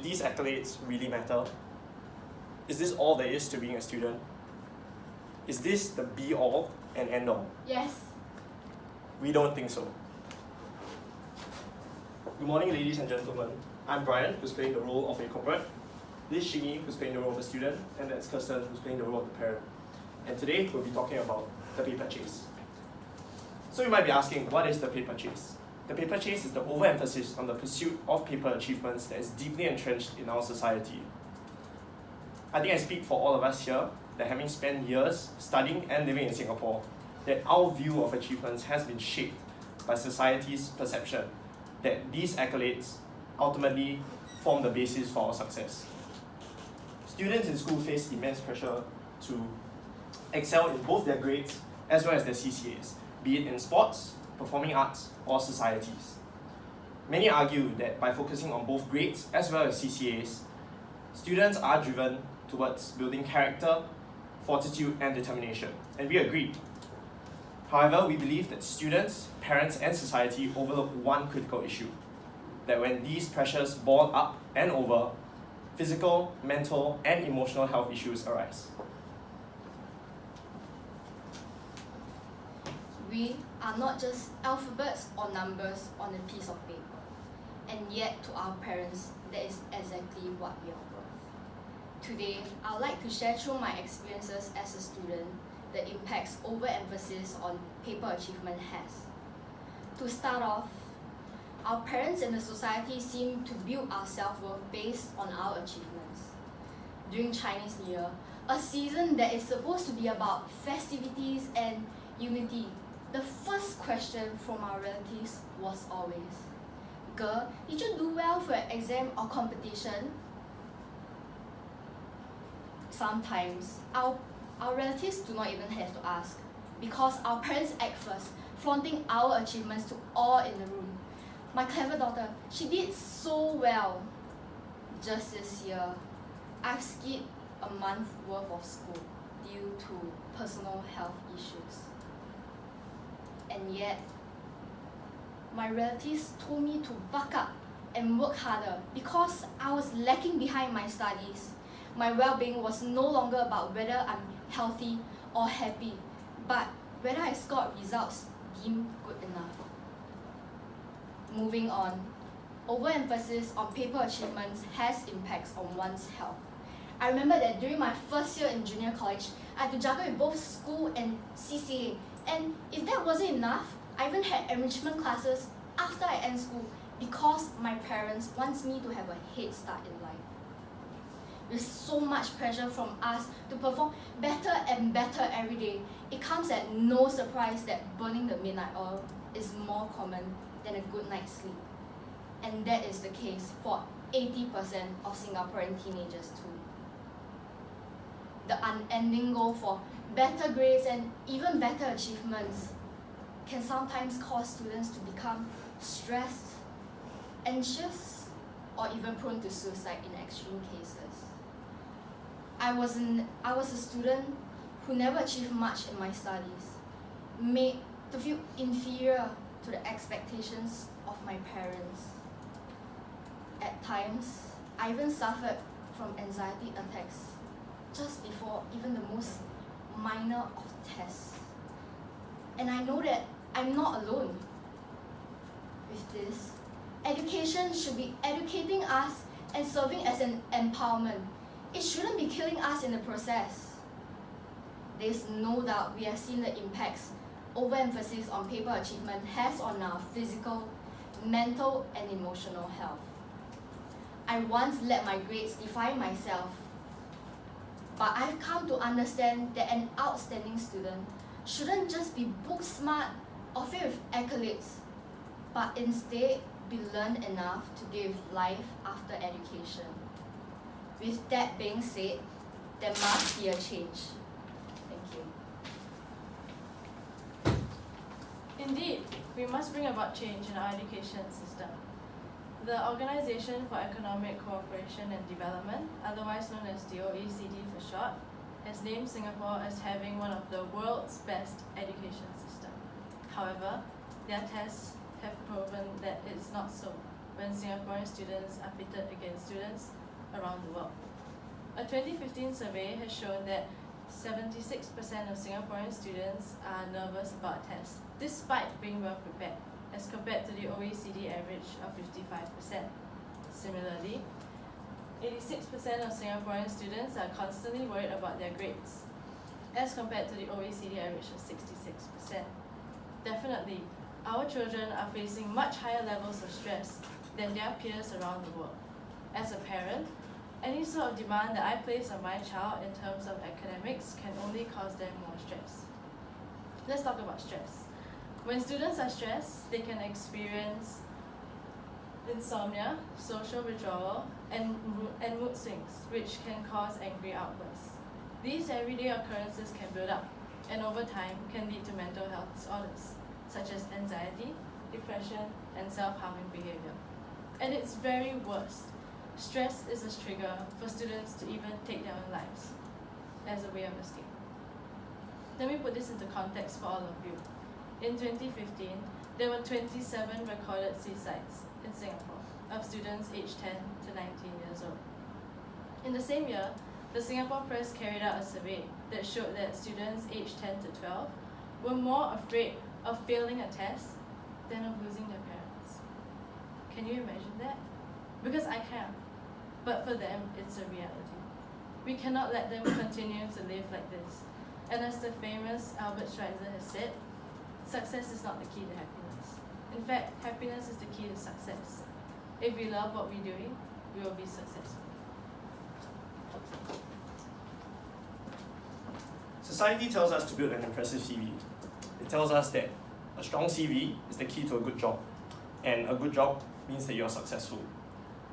these accolades really matter? Is this all there is to being a student? Is this the be-all and end-all? Yes. We don't think so. Good morning, ladies and gentlemen. I'm Brian, who's playing the role of a corporate. This is Shingy, who's playing the role of a student, and that's Kirsten, who's playing the role of the parent. And today, we'll be talking about the paper chase. So you might be asking, what is the paper chase? The paper chase is the overemphasis on the pursuit of paper achievements that is deeply entrenched in our society. I think I speak for all of us here that having spent years studying and living in Singapore, that our view of achievements has been shaped by society's perception that these accolades ultimately form the basis for our success. Students in school face immense pressure to excel in both their grades as well as their CCAs, be it in sports, performing arts, or societies. Many argue that by focusing on both grades as well as CCAs, students are driven towards building character, fortitude, and determination, and we agree. However, we believe that students, parents, and society overlook one critical issue, that when these pressures boil up and over, physical, mental, and emotional health issues arise. We are not just alphabets or numbers on a piece of paper, and yet to our parents, that is exactly what we are worth. Today, I would like to share through my experiences as a student the impacts overemphasis on paper achievement has. To start off, our parents and the society seem to build our self-worth based on our achievements. During Chinese New Year, a season that is supposed to be about festivities and unity, the first question from our relatives was always, "Girl, did you do well for an exam or competition?" Sometimes, our relatives do not even have to ask, because our parents act first, flaunting our achievements to all in the room. "My clever daughter, she did so well." Just this year, I've skipped a month worth of school due to personal health issues. And yet, my relatives told me to buck up and work harder because I was lacking behind my studies. My well-being was no longer about whether I'm healthy or happy, but whether I scored results deemed good enough. Moving on, overemphasis on paper achievements has impacts on one's health. I remember that during my first year in junior college, I had to juggle with both school and CCA. And if that wasn't enough, I even had enrichment classes after I end school because my parents want me to have a head start in life. With so much pressure from us to perform better and better every day, it comes at no surprise that burning the midnight oil is more common than a good night's sleep. And that is the case for 80% of Singaporean teenagers too. The unending goal for better grades and even better achievements can sometimes cause students to become stressed, anxious, or even prone to suicide in extreme cases. I was a student who never achieved much in my studies, made to feel inferior to the expectations of my parents. At times, I even suffered from anxiety attacks just before even the most minor of tests. And I know that I'm not alone with this. Education should be educating us and serving as an empowerment. It shouldn't be killing us in the process. There's no doubt we have seen the impacts overemphasis on paper achievement has on our physical, mental, and emotional health. I once let my grades define myself, but I've come to understand that an outstanding student shouldn't just be book smart or filled with accolades, but instead be learned enough to deal with life after education. With that being said, there must be a change. Thank you. Indeed, we must bring about change in our education system. The Organization for Economic Cooperation and Development, otherwise known as the OECD for short, has named Singapore as having one of the world's best education systems. However, their tests have proven that it's not so. when Singaporean students are pitted against students around the world. A 2015 survey has shown that 76% of Singaporean students are nervous about tests, despite being well prepared, as compared to the OECD average of 55%. Similarly, 86% of Singaporean students are constantly worried about their grades, as compared to the OECD average of 66%. Definitely, our children are facing much higher levels of stress than their peers around the world. As a parent, any sort of demand that I place on my child in terms of academics can only cause them more stress. Let's talk about stress. When students are stressed, they can experience insomnia, social withdrawal, and mood swings, which can cause angry outbursts. These everyday occurrences can build up, and over time can lead to mental health disorders, such as anxiety, depression, and self-harming behavior. At its very worst, stress is a trigger for students to even take their own lives as a way of escape. Let me put this into context for all of you. In 2015, there were 27 recorded suicides in Singapore of students aged 10 to 19 years old. In the same year, the Singapore Press carried out a survey that showed that students aged 10 to 12 were more afraid of failing a test than of losing their parents. Can you imagine that? Because I can. But for them, it's a reality. We cannot let them continue to live like this. And as the famous Albert Schweitzer has said, success is not the key to happiness. In fact, happiness is the key to success. If we love what we're doing, we will be successful. Society tells us to build an impressive CV. It tells us that a strong CV is the key to a good job, and a good job means that you're successful.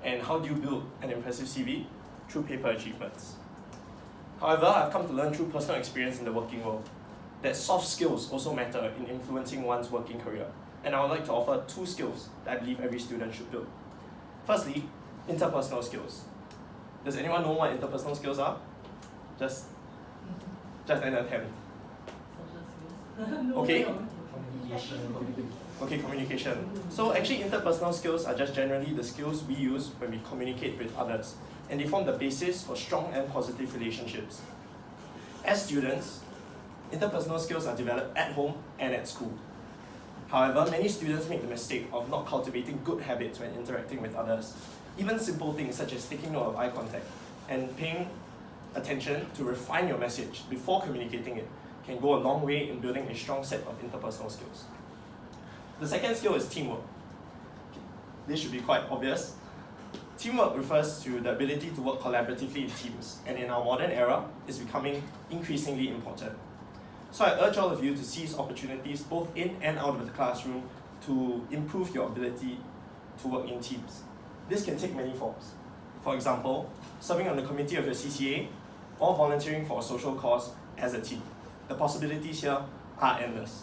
And how do you build an impressive CV? Through paper achievements. However, I've come to learn through personal experience in the working world that soft skills also matter in influencing one's working career. And I would like to offer 2 skills that I believe every student should build. Firstly, interpersonal skills. Does anyone know what interpersonal skills are? Just an attempt. Okay. Okay, communication. So actually interpersonal skills are just generally the skills we use when we communicate with others, and they form the basis for strong and positive relationships. As students, interpersonal skills are developed at home and at school. However, many students make the mistake of not cultivating good habits when interacting with others. Even simple things such as taking note of eye contact and paying attention to refine your message before communicating it can go a long way in building a strong set of interpersonal skills. The second skill is teamwork. This should be quite obvious. Teamwork refers to the ability to work collaboratively in teams, and in our modern era, is becoming increasingly important. So I urge all of you to seize opportunities both in and out of the classroom to improve your ability to work in teams. This can take many forms. For example, serving on the committee of your CCA or volunteering for a social cause as a team. The possibilities here are endless.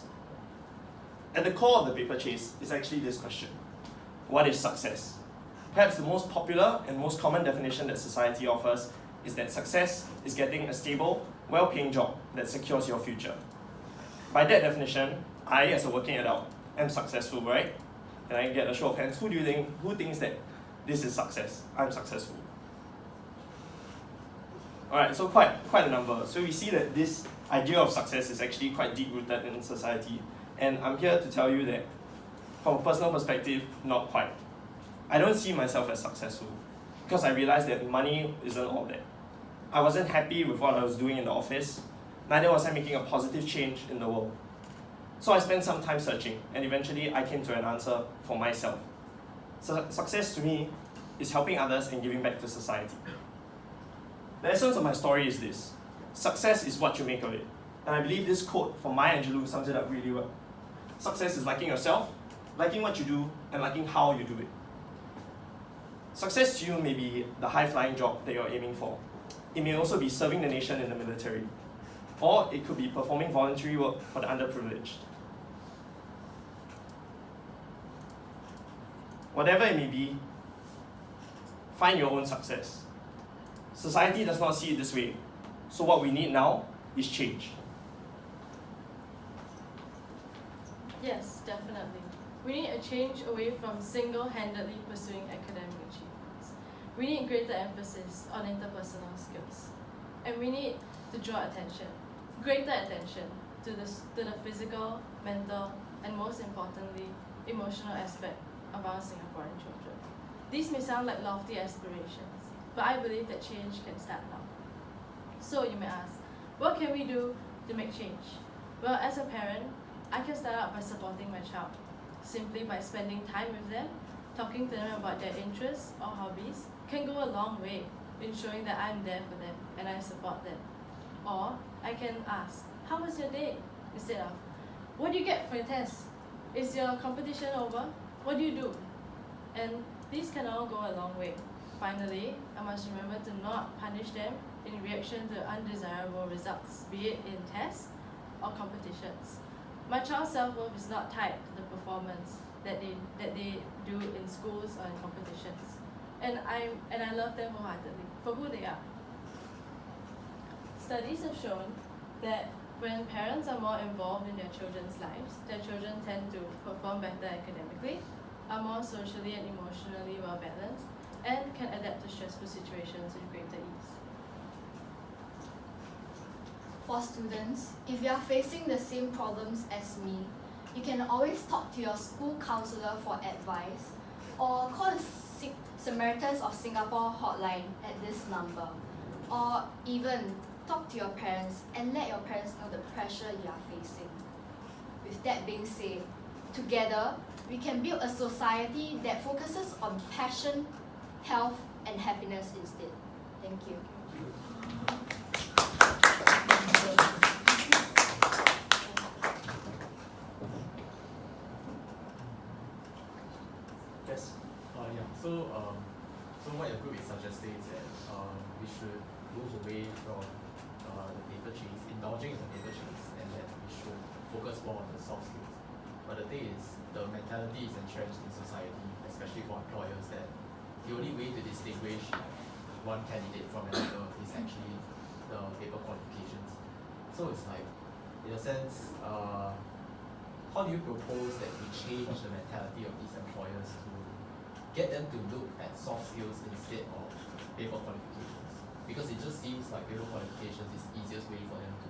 At the core of the paper chase is actually this question: what is success? Perhaps the most popular and most common definition that society offers is that success is getting a stable, well-paying job that secures your future. By that definition, I, as a working adult, am successful, right? Can I get a show of hands? Who thinks that this is success? I'm successful. Alright, so quite a number. So we see that this idea of success is actually quite deep-rooted in society. And I'm here to tell you that, from a personal perspective, not quite. I don't see myself as successful because I realized that money isn't all that. I wasn't happy with what I was doing in the office, neither was I making a positive change in the world. So I spent some time searching, and eventually I came to an answer for myself. So success to me is helping others and giving back to society. The essence of my story is this: success is what you make of it. And I believe this quote from Maya Angelou sums it up really well. Success is liking yourself, liking what you do, and liking how you do it. Success to you may be the high-flying job that you're aiming for. It may also be serving the nation in the military. Or it could be performing voluntary work for the underprivileged. Whatever it may be, find your own success. Society does not see it this way. So what we need now is change. Yes, definitely. We need a change away from single-handedly pursuing academic achievements. We need greater emphasis on interpersonal skills. And we need to draw greater attention to the physical, mental, and most importantly, emotional aspect of our Singaporean children. These may sound like lofty aspirations, but I believe that change can start now. So you may ask, what can we do to make change? Well, as a parent, I can start out by supporting my child, simply by spending time with them, talking to them about their interests or hobbies can go a long way in showing that I'm there for them and I support them. Or I can ask, how was your day? Instead of, what do you get for your test? Is your competition over? What do you do? And these can all go a long way. Finally, I must remember to not punish them in reaction to undesirable results, be it in tests or competitions. My child's self-worth is not tied to the performance that they do in schools or in competitions. And I love them wholeheartedly for who they are. Studies have shown that when parents are more involved in their children's lives, their children tend to perform better academically, are more socially and emotionally well balanced, and can adapt to stressful situations with greater ease. For students, if you are facing the same problems as me, you can always talk to your school counselor for advice or call the Samaritans of Singapore hotline at this number, or even talk to your parents and let your parents know the pressure you are facing. With that being said, together we can build a society that focuses on passion, health, and happiness instead. Thank you. Yes. So what your group is suggesting is that we should move away from the paper chase, indulging in the paper chase, and that we should focus more on the soft skills. But the thing is, the mentality is entrenched in society, especially for employers, that the only way to distinguish one candidate from another is actually the paper qualifications. So it's like, in a sense, how do you propose that we change the mentality of these employers to get them to look at soft skills instead of paper qualifications? Because it just seems like paper qualifications is the easiest way for them to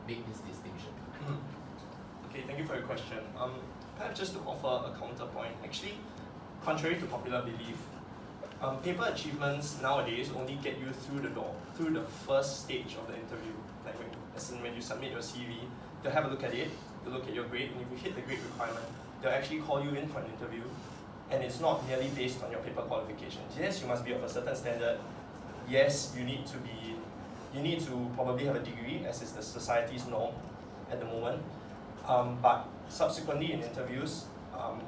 make this distinction. Okay, thank you for your question. Perhaps just to offer a counterpoint, actually, contrary to popular belief, paper achievements nowadays only get you through the door, through the first stage of the interview. Like when you submit your CV, they'll have a look at it, they'll look at your grade, and if you hit the grade requirement, they'll actually call you in for an interview. And it's not merely based on your paper qualifications. Yes, you must be of a certain standard. Yes, you need to probably have a degree, as is the society's norm at the moment. But subsequently in interviews,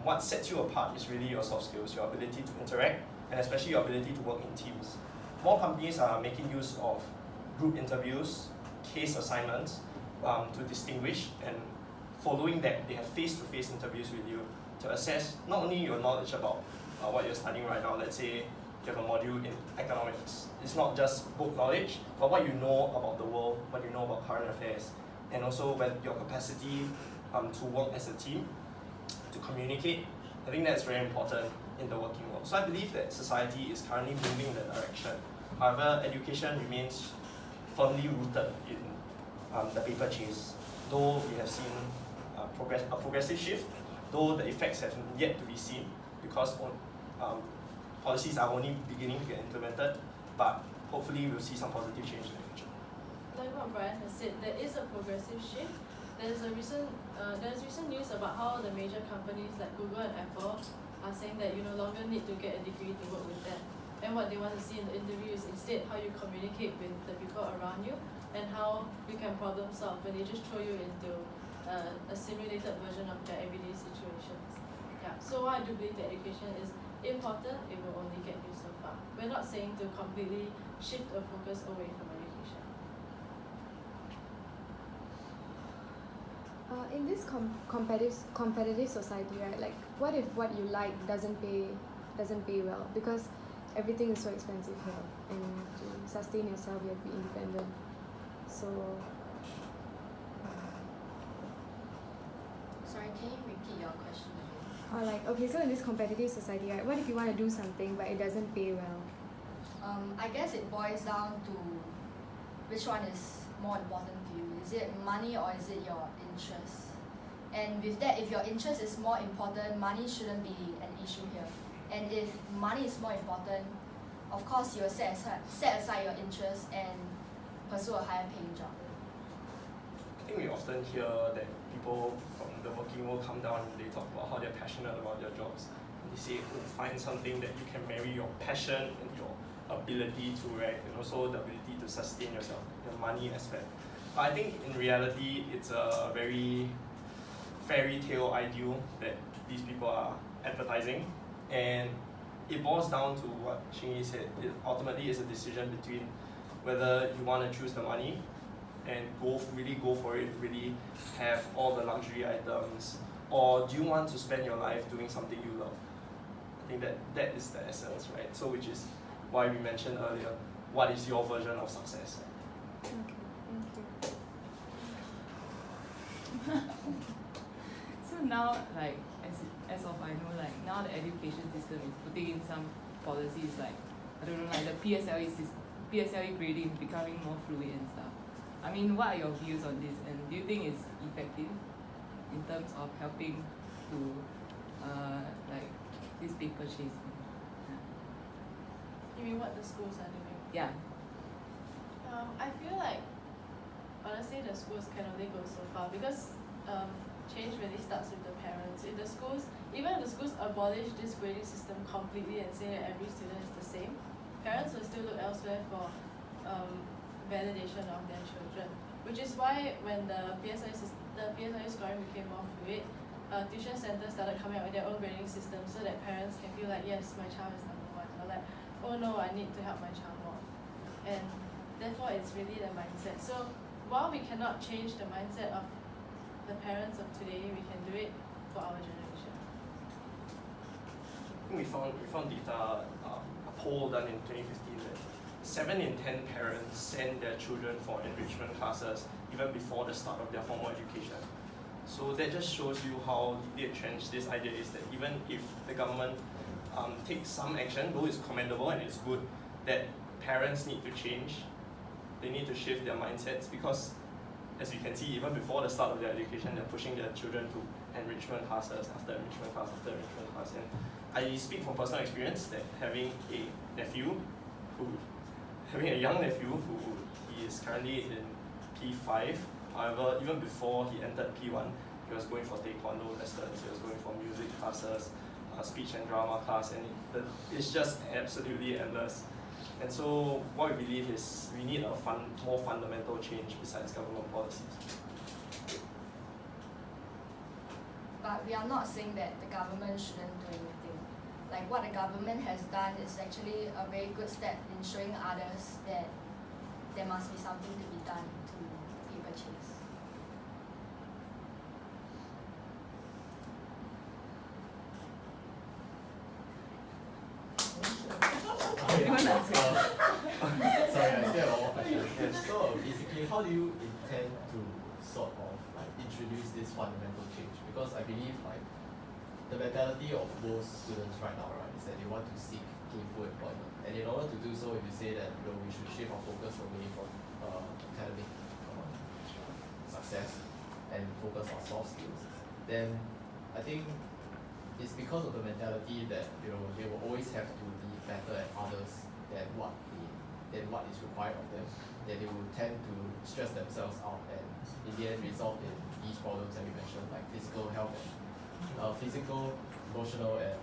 what sets you apart is really your soft skills, your ability to interact, and especially your ability to work in teams. More companies are making use of group interviews, case assignments to distinguish, and following that, they have face-to-face interviews with you to assess not only your knowledge about what you're studying right now. Let's say you have a module in economics. It's not just book knowledge, but what you know about the world, what you know about current affairs, and also when your capacity to work as a team, to communicate. I think that's very important in the working world. So I believe that society is currently moving in that direction. However, education remains firmly rooted in the paper chase. Though we have seen a progressive shift, though the effects have yet to be seen because policies are only beginning to get implemented, but hopefully we'll see some positive change in the future. Like what Brian has said, there is a progressive shift. There's recent news about how the major companies like Google and Apple are saying that you no longer need to get a degree to work with them. And what they want to see in the interview is instead how you communicate with the people around you and how you can problem solve when they just throw you into a simulated version of their everyday situations. Yeah. So I do believe that education is important, it will only get you so far. We're not saying to completely shift or focus away from education. In this competitive society, right? Like, what if what you like doesn't pay well? Because everything is so expensive here, and you have to sustain yourself. You have to be independent. So, Sorry, can you repeat your question again? Or like, okay, so in this competitive society, right, what if you want to do something but it doesn't pay well? I guess it boils down to which one is more important to you. Is it money or is it your interest? And with that, if your interest is more important, money shouldn't be an issue here. And if money is more important, of course you will set aside your interest and pursue a higher paying job. I think we often hear that people from the working world come down and they talk about how they're passionate about their jobs. And they say, oh, find something that you can marry your passion and your ability to, right? And also the ability to sustain yourself, the money aspect. But I think in reality, it's a very fairy tale ideal that these people are advertising. And it boils down to what Xingyi said. It ultimately is a decision between whether you want to choose the money and really go for it, really have all the luxury items, or do you want to spend your life doing something you love? I think that is the essence, right? So which is why we mentioned earlier, what is your version of success? Okay, thank you. So now, like, as of I know, like, now the education system is putting in some policies like, I don't know, like the PSLE grading becoming more fluid and stuff. I mean, what are your views on this, and do you think it's effective in terms of helping to, like, this paper chasing? You mean what the schools are doing? Yeah. I feel like, honestly, the schools can only go so far because change really starts with the parents. If the schools, even if the schools abolish this grading system completely and say that every student is the same, parents will still look elsewhere for validation of their children. Which is why when the PSLE scoring became more fluid, tuition centers started coming up with their own grading system so that parents can feel like, yes, my child is number one, or like, oh no, I need to help my child more. And therefore it's really the mindset. So while we cannot change the mindset of the parents of today, we can do it for our generation. We found data, a poll done in 2015 that 7 in 10 parents send their children for enrichment classes even before the start of their formal education. So that just shows you how deeply entrenched this idea is that even if the government takes some action, though it's commendable and it's good, that parents need to change. They need to shift their mindsets because, as you can see, even before the start of their education, they're pushing their children to enrichment classes after enrichment class after enrichment class. And I speak from personal experience that having a young nephew who he is currently in P5. However, even before he entered P1, he was going for taekwondo lessons, he was going for music classes, speech and drama class, and it's just absolutely endless. And so what we believe is we need a more fundamental change besides government policies. But we are not saying that the government shouldn't do anything. Like what the government has done is actually a very good step in showing others that there must be something to be done to paper chase. Sorry, I still have one more question. So basically, how do you intend to sort of like introduce this fundamental change? Because I believe like the mentality of most students right now, right, is that they want to seek gainful employment. And in order to do so, if you say that we should shift our focus away from academic success and focus on soft skills, then I think it's because of the mentality that they will always have to be better at others than what is required of them, that they will tend to stress themselves out and in the end result in these problems that we mentioned, like physical health and physical, emotional and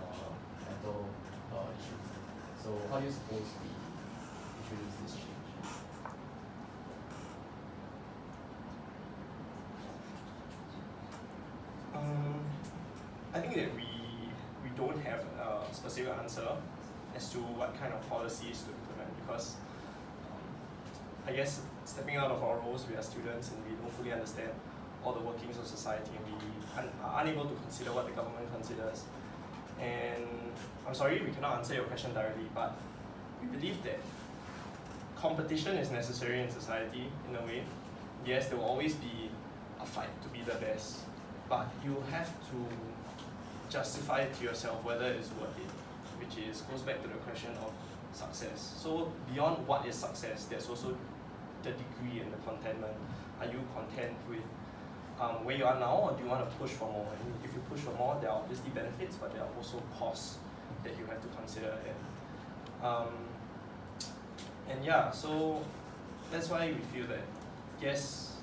mental issues. So how do you suppose we introduce this change? I think that we don't have a specific answer as to what kind of policies to implement because I guess stepping out of our roles, we are students and we don't fully understand all the workings of society and we are unable to consider what the government considers. And I'm sorry we cannot answer your question directly, but we believe that competition is necessary in society in a way. Yes, there will always be a fight to be the best, but you have to justify it to yourself whether it's worth it, which goes back to the question of success. So beyond what is success, there's also the degree and the contentment. Are you content with where you are now, or do you want to push for more? And if you push for more, there are obviously benefits, but there are also costs that you have to consider. And yeah, so that's why we feel that yes,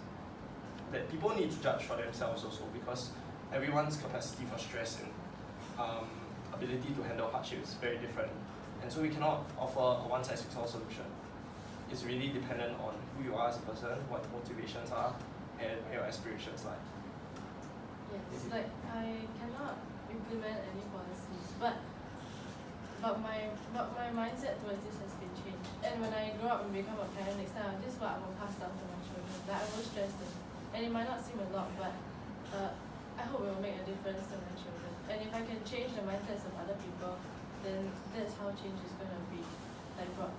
that people need to judge for themselves also, because everyone's capacity for stress and ability to handle hardship is very different. And so we cannot offer a one-size-fits-all solution. It's really dependent on who you are as a person, what your motivations are, and your aspirations lie. Yes, like I cannot implement any policies, but my mindset towards this has been changed. And when I grow up and become a parent next time, this is what I will pass down to my children. That I will stress them. And it might not seem a lot, but I hope it will make a difference to my children. And if I can change the mindsets of other people, then that's how change is going to be like brought